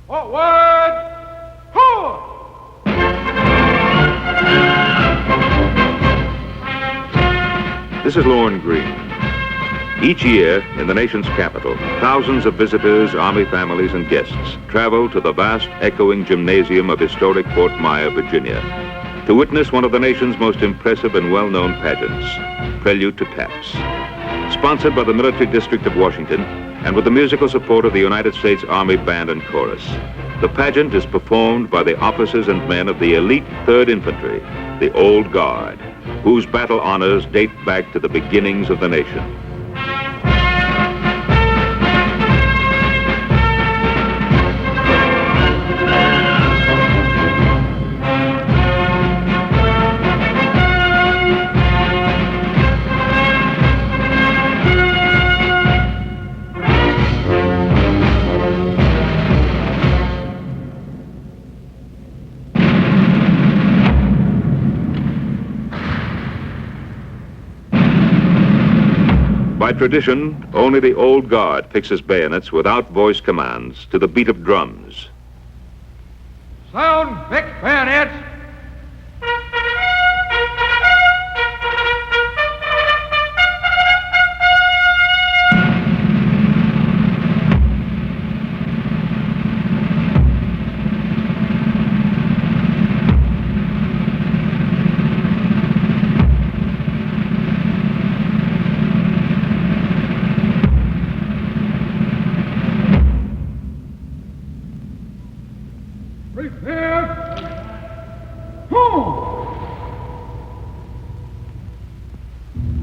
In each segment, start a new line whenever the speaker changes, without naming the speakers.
Forward! Forward!
This is Lorne Green. Each year, in the nation's capital, thousands of visitors, Army families, and guests travel to the vast, echoing gymnasium of historic Fort Myer, Virginia, to witness one of the nation's most impressive and well-known pageants, Prelude to Taps. Sponsored by the Military District of Washington and with the musical support of the United States Army Band and Chorus, the pageant is performed by the officers and men of the elite 3rd Infantry, the Old Guard, whose battle honors date back to the beginnings of the nation. By tradition, only the Old Guard fixes bayonets without voice commands to the beat of drums.
Sound, fix bayonets!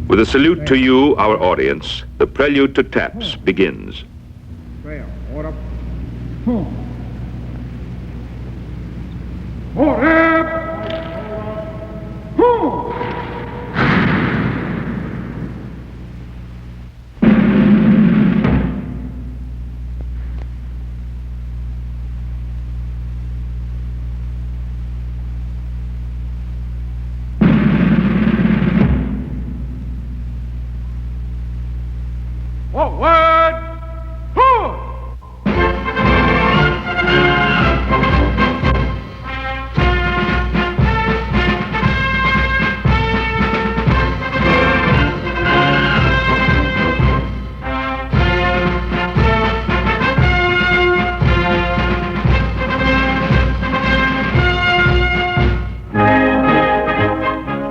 With a salute to you, our audience, the Prelude to Taps begins.
Order. Order. Forward! Forward!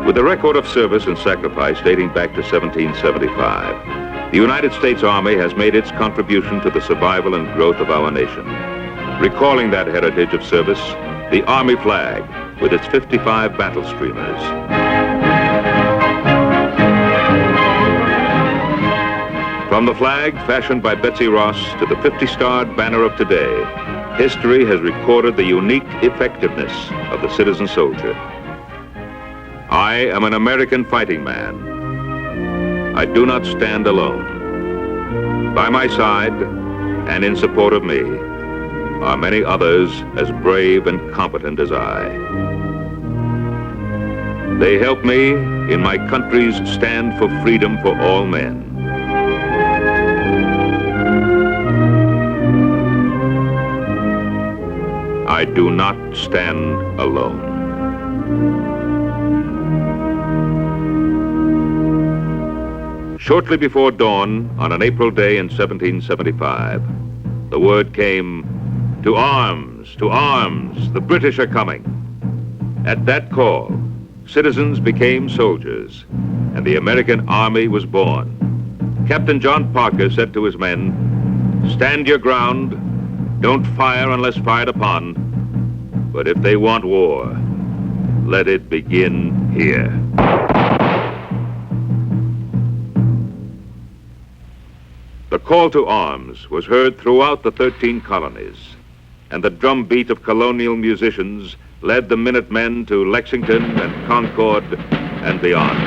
With a record of service and sacrifice dating back to 1775, the United States Army has made its contribution to the survival and growth of our nation. Recalling that heritage of service, the Army flag with its 55 battle streamers. From the flag fashioned by Betsy Ross to the 50-starred banner of today, history has recorded the unique effectiveness of the citizen soldier. I am an American fighting man. I do not stand alone. By my side, and in support of me, are many others as brave and competent as I. They help me in my country's stand for freedom for all men. I do not stand alone. Shortly before dawn, on an April day in 1775, the word came, "To arms, the British are coming." At that call, citizens became soldiers, and the American Army was born. Captain John Parker said to his men, "Stand your ground, don't fire unless fired upon, but if they want war, let it begin here." The call to arms was heard throughout the 13 colonies, and the drumbeat of colonial musicians led the Minutemen to Lexington and Concord and beyond.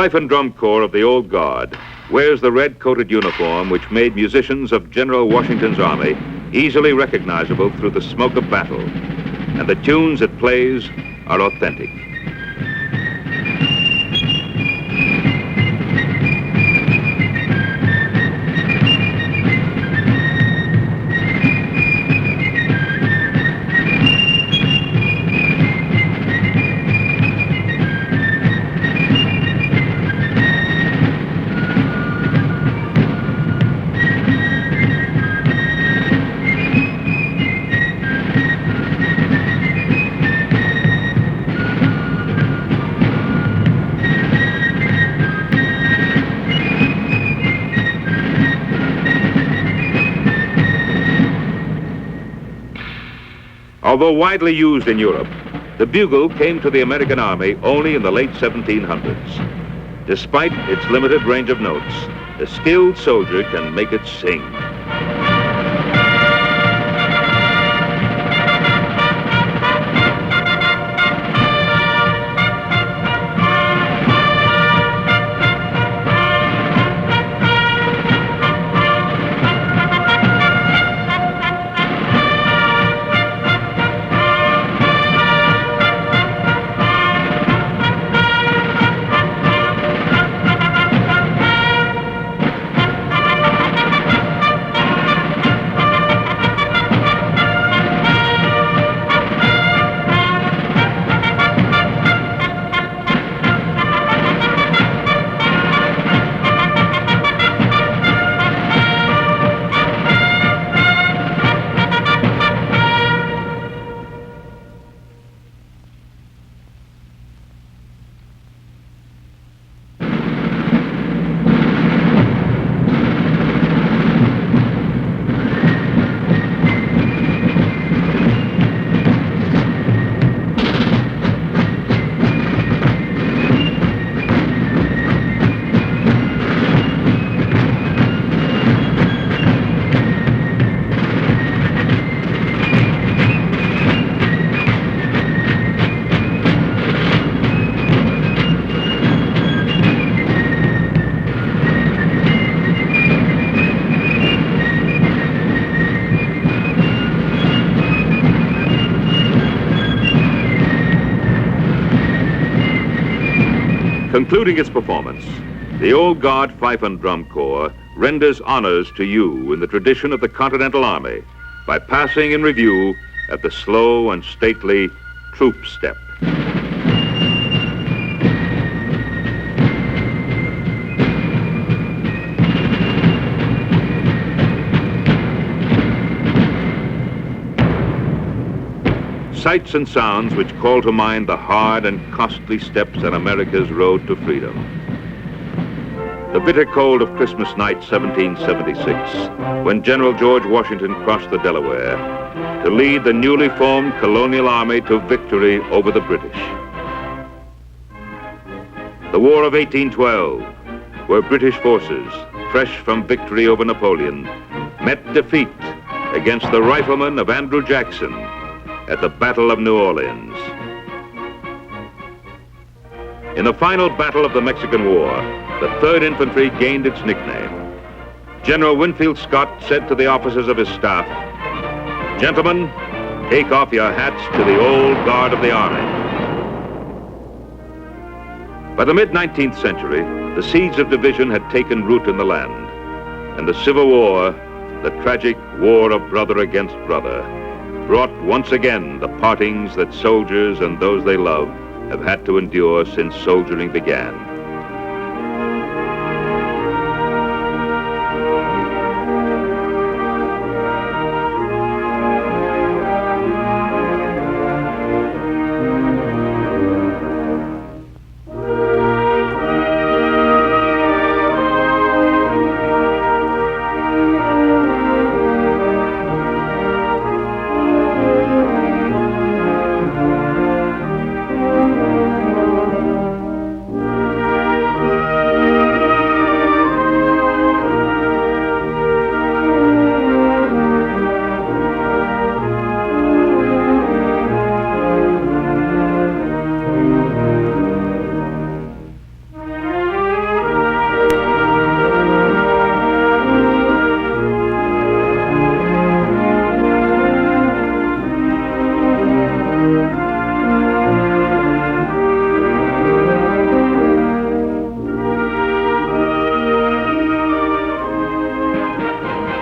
Fife and Drum Corps of the Old Guard wears the red-coated uniform which made musicians of General Washington's army easily recognizable through the smoke of battle, and the tunes it plays are authentic. Although widely used in Europe, the bugle came to the American Army only in the late 1700s. Despite its limited range of notes, a skilled soldier can make it sing. Concluding its performance, the Old Guard Fife and Drum Corps renders honors to you in the tradition of the Continental Army by passing in review at the slow and stately troop step. Sights and sounds which call to mind the hard and costly steps on America's road to freedom. The bitter cold of Christmas night, 1776, when General George Washington crossed the Delaware to lead the newly formed colonial army to victory over the British. The War of 1812, where British forces, fresh from victory over Napoleon, met defeat against the riflemen of Andrew Jackson at the Battle of New Orleans. In the final battle of the Mexican War, the 3rd Infantry gained its nickname. General Winfield Scott said to the officers of his staff, "Gentlemen, take off your hats to the Old Guard of the Army." By the mid-19th century, the seeds of division had taken root in the land, and the Civil War, the tragic war of brother against brother, brought once again the partings that soldiers and those they love have had to endure since soldiering began.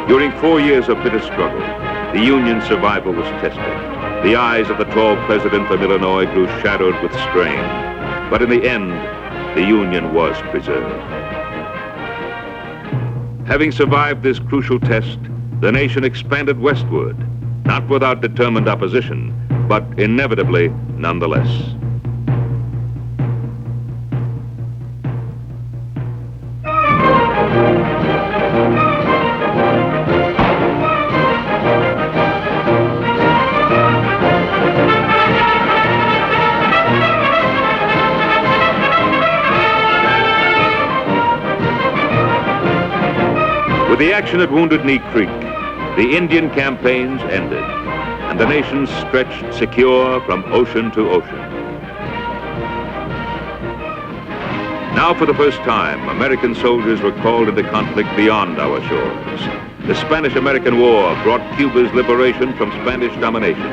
During 4 years of bitter struggle, the Union's survival was tested. The eyes of the tall president of Illinois grew shadowed with strain. But in the end, the Union was preserved. Having survived this crucial test, the nation expanded westward, not without determined opposition, but inevitably nonetheless. With the action at Wounded Knee Creek, the Indian campaigns ended, and the nation stretched secure from ocean to ocean. Now, for the first time, American soldiers were called into conflict beyond our shores. The Spanish-American War brought Cuba's liberation from Spanish domination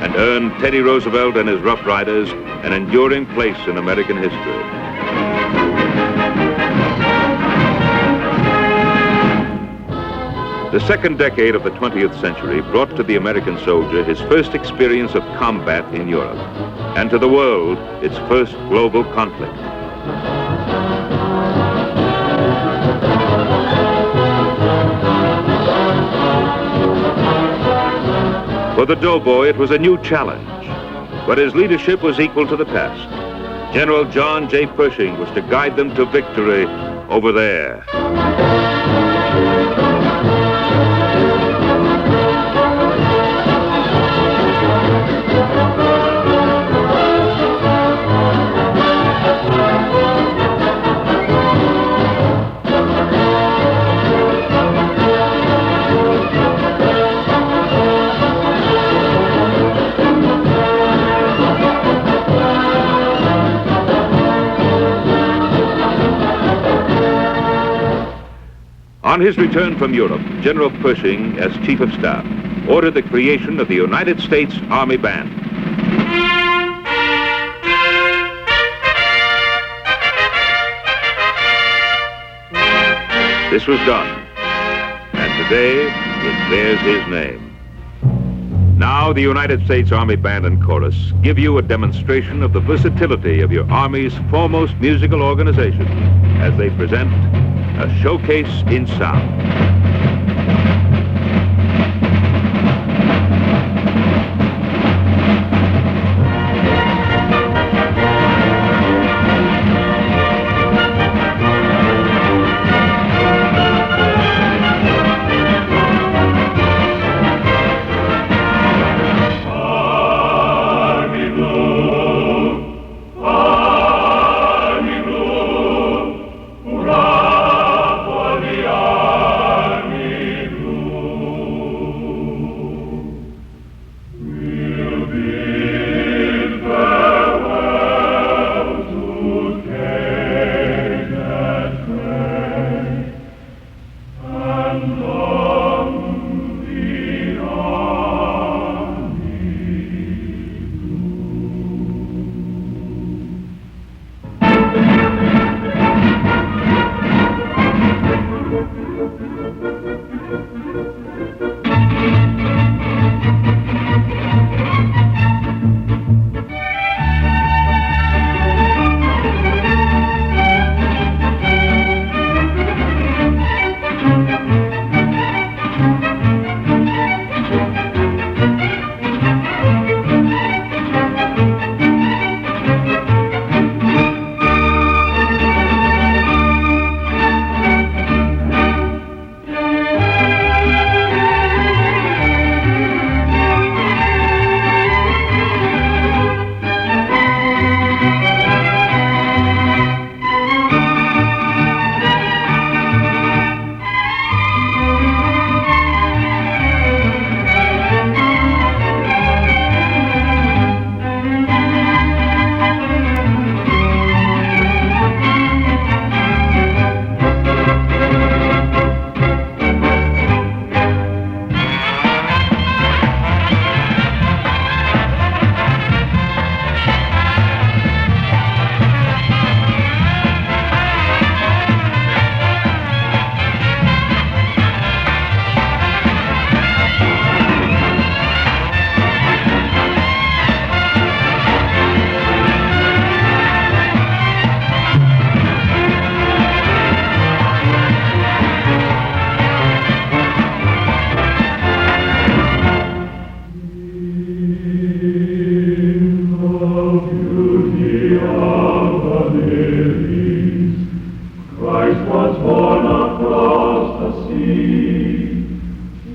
and earned Teddy Roosevelt and his Rough Riders an enduring place in American history. The second decade of the 20th century brought to the American soldier his first experience of combat in Europe, and to the world its first global conflict. For the doughboy, it was a new challenge, but his leadership was equal to the task. General John J. Pershing was to guide them to victory over there. On his return from Europe, General Pershing, as Chief of Staff, ordered the creation of the United States Army Band. This was done, and today it bears his name. Now the United States Army Band and Chorus give you a demonstration of the versatility of your Army's foremost musical organization as they present a showcase in sound.
Hurrah for the sea,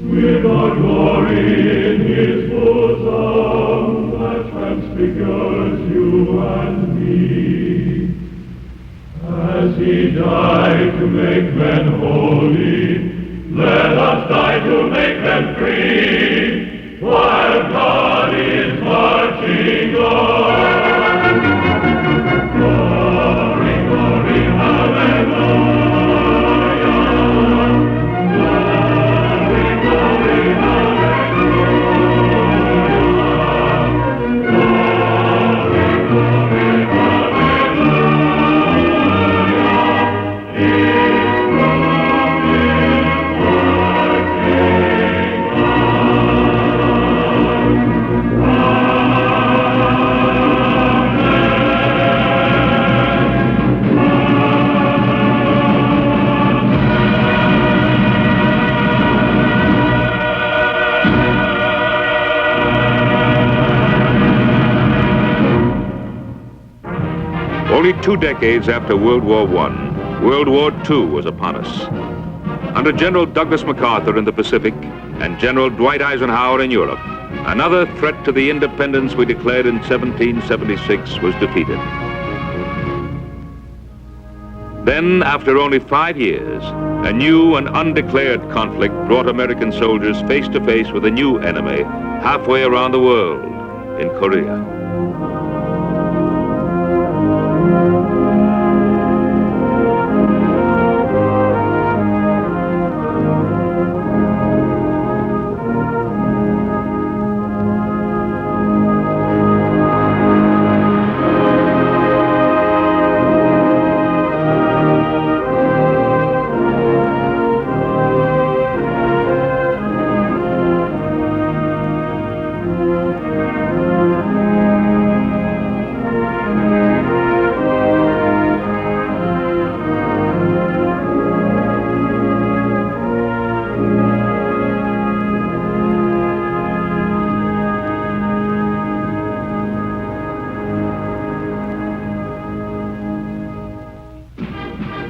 with our glory in his bosom that transfigures you and me. As he died to make men holy, let us die to make them free, while God is marching on. Glory, glory, hallelujah. Glory, glory, hallelujah. Glory, glory, hallelujah. His throne is marching
Only 2 decades after World War I, World War II was upon us. Under General Douglas MacArthur in the Pacific and General Dwight Eisenhower in Europe, another threat to the independence we declared in 1776 was defeated. Then, after only 5 years, a new and undeclared conflict brought American soldiers face to face with a new enemy halfway around the world, in Korea.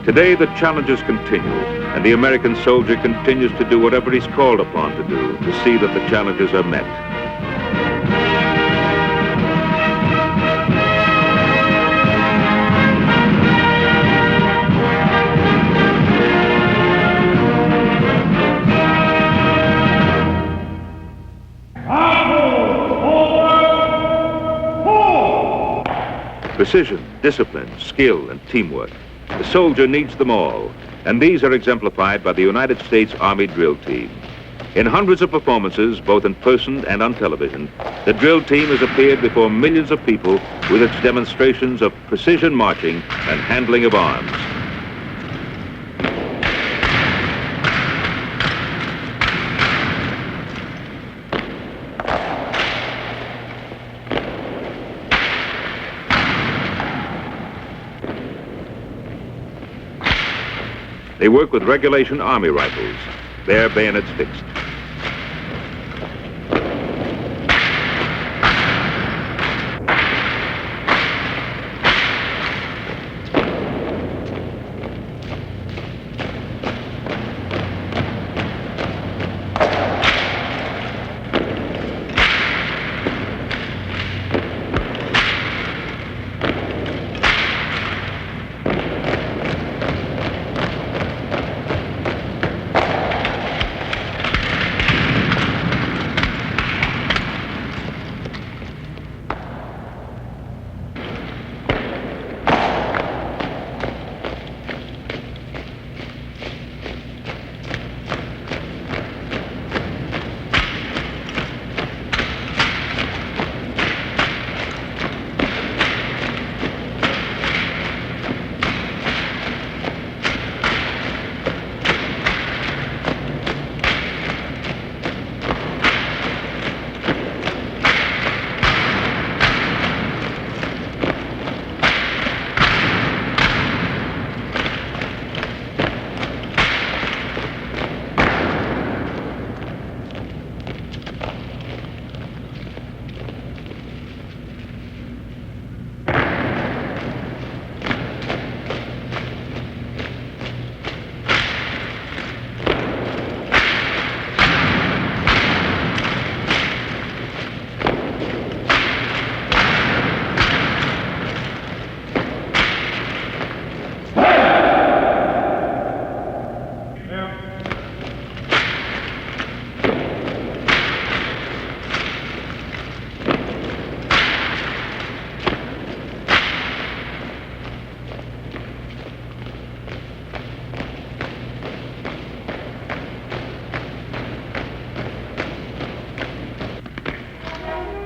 Today, the challenges continue, and the American soldier continues to do whatever he's called upon to do to see that the challenges are met. Precision, discipline, skill, and teamwork. The soldier needs them all, and these are exemplified by the United States Army Drill Team. In hundreds of performances, both in person and on television, the drill team has appeared before millions of people with its demonstrations of precision marching and handling of arms. They work with regulation Army rifles, their bayonets fixed.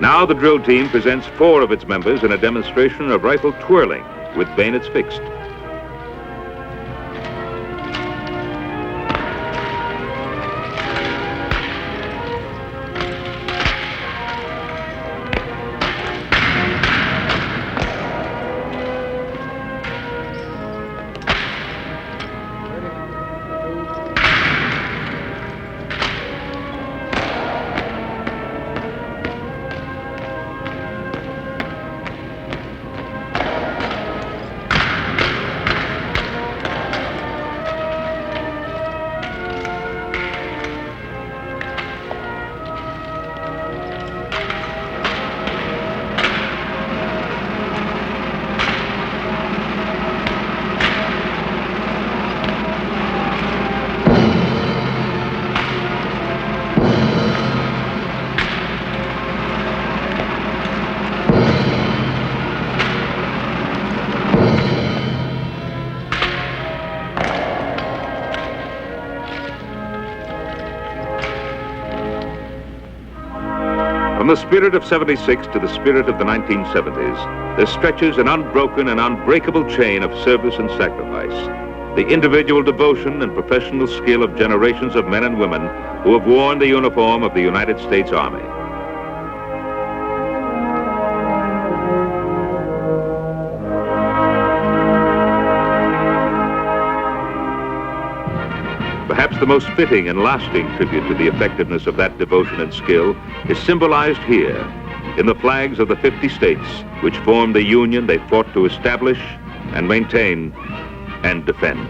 Now the drill team presents 4 of its members in a demonstration of rifle twirling with bayonets fixed. From the spirit of '76 to the spirit of the 1970s, there stretches an unbroken and unbreakable chain of service and sacrifice. The individual devotion and professional skill of generations of men and women who have worn the uniform of the United States Army. Perhaps the most fitting and lasting tribute to the effectiveness of that devotion and skill is symbolized here in the flags of the 50 states which formed the union they fought to establish and maintain and defend.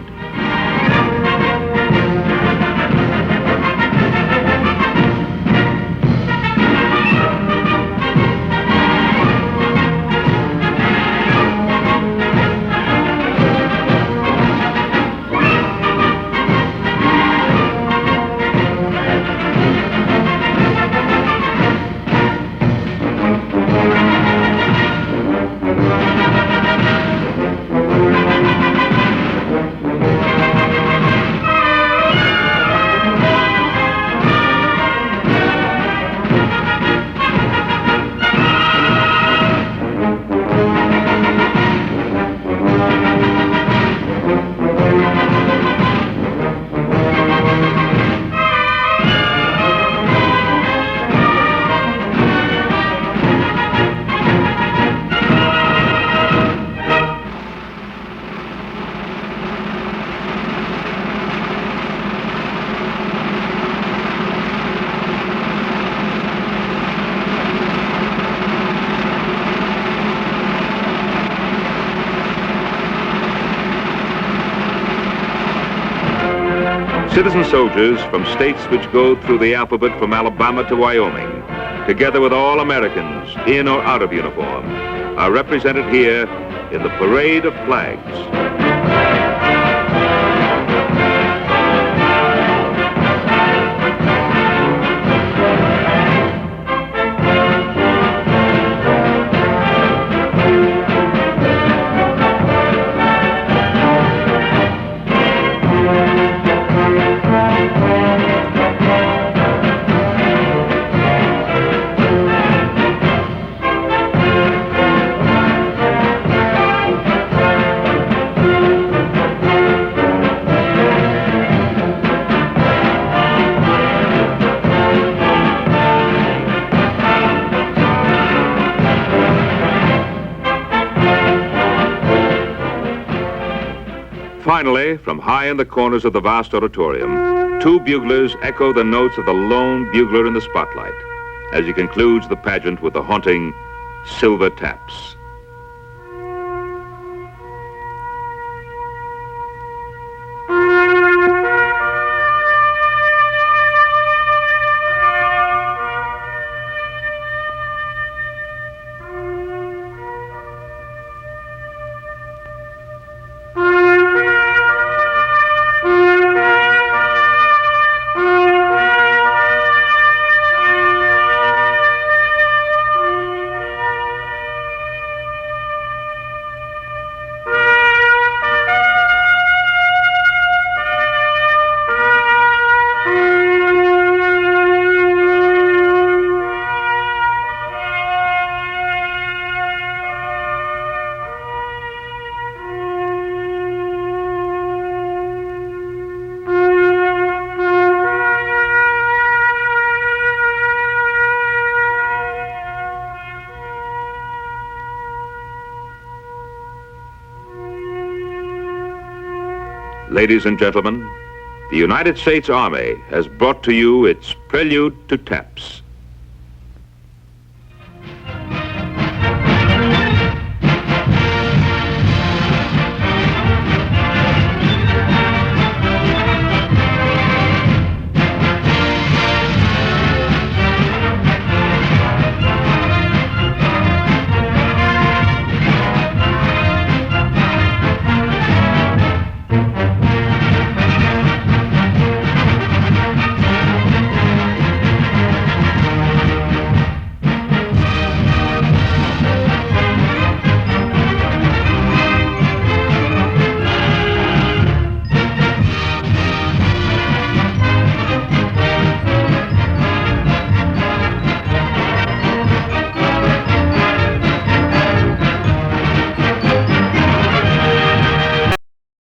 Citizen soldiers from states which go through the alphabet from Alabama to Wyoming, together with all Americans in or out of uniform, are represented here in the Parade of Flags. Finally, from high in the corners of the vast auditorium, 2 buglers echo the notes of the lone bugler in the spotlight as he concludes the pageant with the haunting silver taps. Ladies and gentlemen, the United States Army has brought to you its Prelude to Taps.